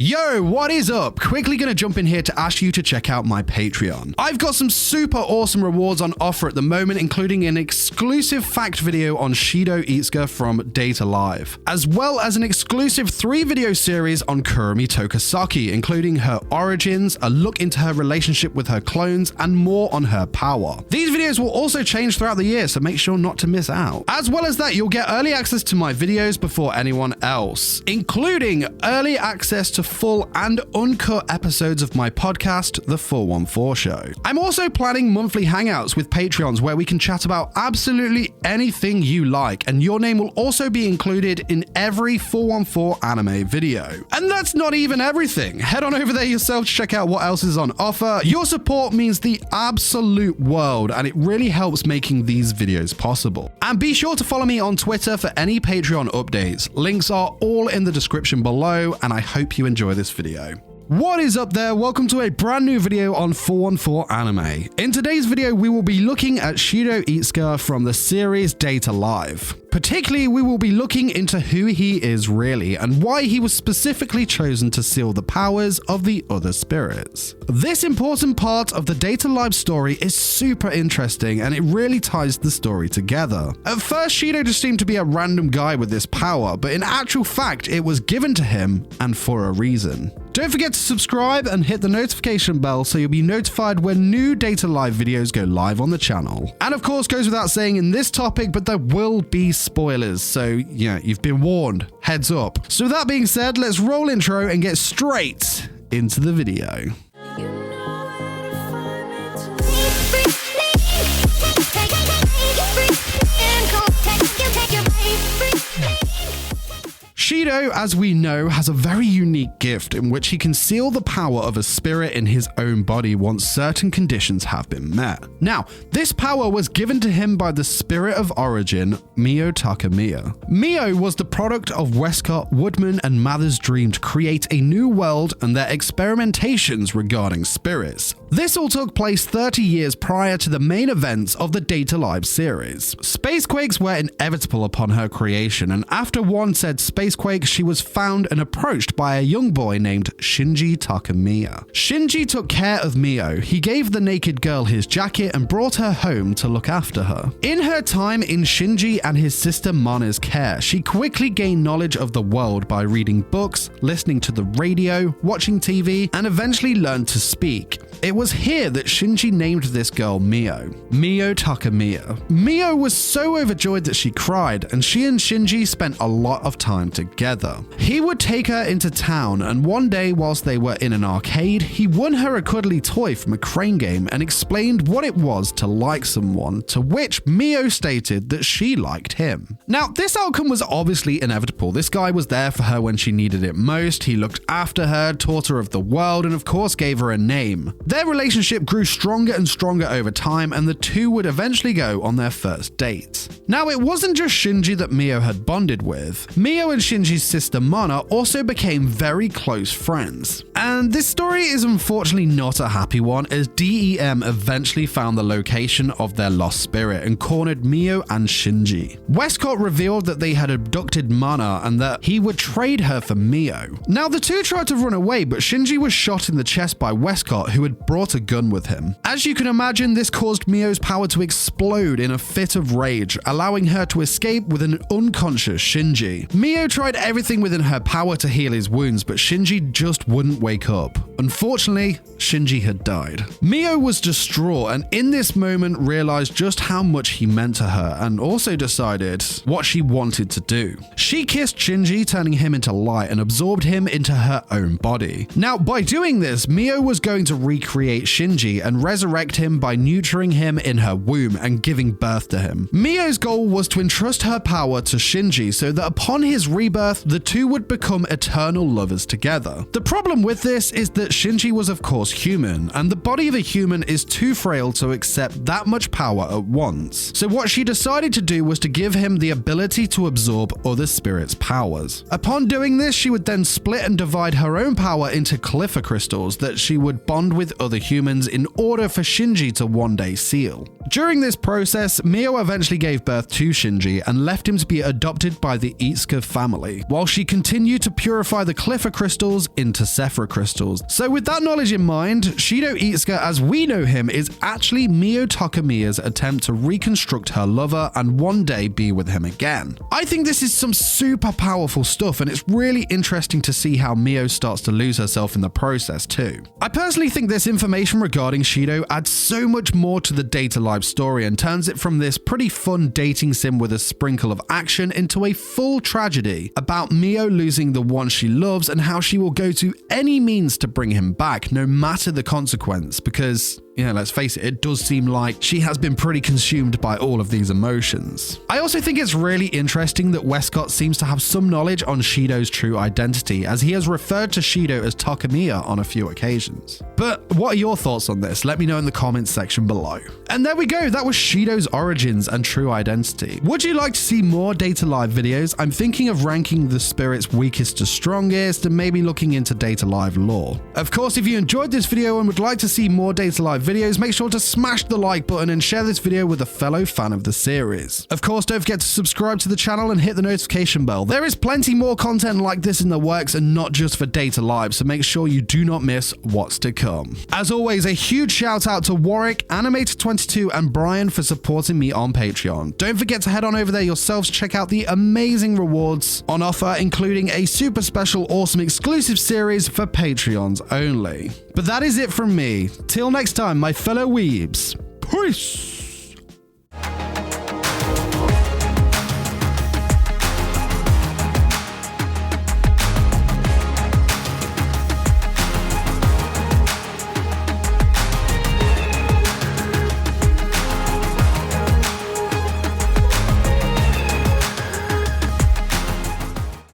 Yo, what is up? Quickly gonna jump in here to ask you to check out my Patreon. I've got some super awesome rewards on offer at the moment, including an exclusive fact video on Shido Itsuka from Data Live, as well as an exclusive 3-video series on Kurumi Tokasaki, including her origins, a look into her relationship with her clones, and more on her power. These videos will also change throughout the year, so make sure not to miss out. As well as that, you'll get early access to my videos before anyone else, including early access to full and uncut episodes of my podcast, The 414 Show. I'm also planning monthly hangouts with Patreons where we can chat about absolutely anything you like, and your name will also be included in every 414 anime video. And that's not even everything. Head on over there yourself to check out what else is on offer. Your support means the absolute world, and it really helps making these videos possible. And be sure to follow me on Twitter for any Patreon updates. Links are all in the description below, and I hope you enjoy this video. What is up there? Welcome to a brand new video on 414 Anime. In today's video, we will be looking at Shido Itsuka from the series Data Live. Particularly, we will be looking into who he is really and why he was specifically chosen to seal the powers of the other spirits. This important part of the Data Live story is super interesting, and it really ties the story together. At first, Shido just seemed to be a random guy with this power, but in actual fact, it was given to him, and for a reason. Don't forget to subscribe and hit the notification bell so you'll be notified when new Data Live videos go live on the channel. And of course, goes without saying in this topic, but there will be spoilers, so yeah, you've been warned. Heads up. So with that being said, let's roll intro and get straight into the video. Shido, as we know, has a very unique gift in which he can seal the power of a spirit in his own body once certain conditions have been met. Now, this power was given to him by the spirit of origin, Mio Takamiya. Mio was the product of Westcott, Woodman, and Mather's dream to create a new world and their experimentations regarding spirits. This all took place 30 years prior to the main events of the Data Live series. Spacequakes were inevitable upon her creation, and after one said spacequake, she was found and approached by a young boy named Shinji Takamiya. Shinji took care of Mio. He gave the naked girl his jacket and brought her home to look after her. In her time in Shinji and his sister Mana's care, she quickly gained knowledge of the world by reading books, listening to the radio, watching TV, and eventually learned to speak. It was here that Shinji named this girl Mio Takamiya. Mio was so overjoyed that she cried, and she and Shinji spent a lot of time together. He would take her into town, and one day whilst they were in an arcade, he won her a cuddly toy from a crane game and explained what it was to like someone, to which Mio stated that she liked him. Now, this outcome was obviously inevitable. This guy was there for her when she needed it most. He looked after her, taught her of the world, and of course gave her a name. Their relationship grew stronger and stronger over time, and the two would eventually go on their first date. Now, it wasn't just Shinji that Mio had bonded with. Mio and Shinji's sister Mana also became very close friends. And this story is unfortunately not a happy one, as DEM eventually found the location of their lost spirit and cornered Mio and Shinji. Westcott revealed that they had abducted Mana and that he would trade her for Mio. Now, the two tried to run away, but Shinji was shot in the chest by Westcott, who had brought a gun with him. As you can imagine, this caused Mio's power to explode in a fit of rage, allowing her to escape with an unconscious Shinji. Mio tried everything within her power to heal his wounds, but Shinji just wouldn't wake up. Unfortunately, Shinji had died. Mio was distraught, and in this moment realized just how much he meant to her, and also decided what she wanted to do. She kissed Shinji, turning him into light, and absorbed him into her own body. Now, by doing this, Mio was going to recreate Shinji and resurrect him by nurturing him in her womb and giving birth to him. Mio's goal was to entrust her power to Shinji so that upon his rebirth, the two would become eternal lovers together. The problem with this is that that Shinji was of course human, and the body of a human is too frail to accept that much power at once. So what she decided to do was to give him the ability to absorb other spirits' powers. Upon doing this, she would then split and divide her own power into Cliffer crystals that she would bond with other humans in order for Shinji to one day seal. During this process, Mio eventually gave birth to Shinji and left him to be adopted by the Itsuka family, while she continued to purify the Cliffer crystals into Sephira crystals. So with that knowledge in mind, Shido Itsuka as we know him is actually Mio Takamiya's attempt to reconstruct her lover and one day be with him again. I think this is some super powerful stuff, and it's really interesting to see how Mio starts to lose herself in the process too. I personally think this information regarding Shido adds so much more to the Data Live story and turns it from this pretty fun dating sim with a sprinkle of action into a full tragedy about Mio losing the one she loves and how she will go to any means to bring him back, no matter the consequence, because let's face it, it does seem like she has been pretty consumed by all of these emotions. I also think it's really interesting that Westcott seems to have some knowledge on Shido's true identity, as he has referred to Shido as Takamiya on a few occasions. But what are your thoughts on this? Let me know in the comments section below. And there we go, that was Shido's origins and true identity. Would you like to see more Data Live videos? I'm thinking of ranking the spirits weakest to strongest and maybe looking into Data Live lore. Of course, if you enjoyed this video and would like to see more Data Live videos, make sure to smash the like button and share this video with a fellow fan of the series. Of course, don't forget to subscribe to the channel and hit the notification bell. There is plenty more content like this in the works and not just for Data Live, so make sure you do not miss what's to come. As always, a huge shout out to Warwick, Animator22 and Brian for supporting me on Patreon. Don't forget to head on over there yourselves, check out the amazing rewards on offer, including a super special awesome exclusive series for Patreons only. But that is it from me. Till next time, my fellow weebs. Peace!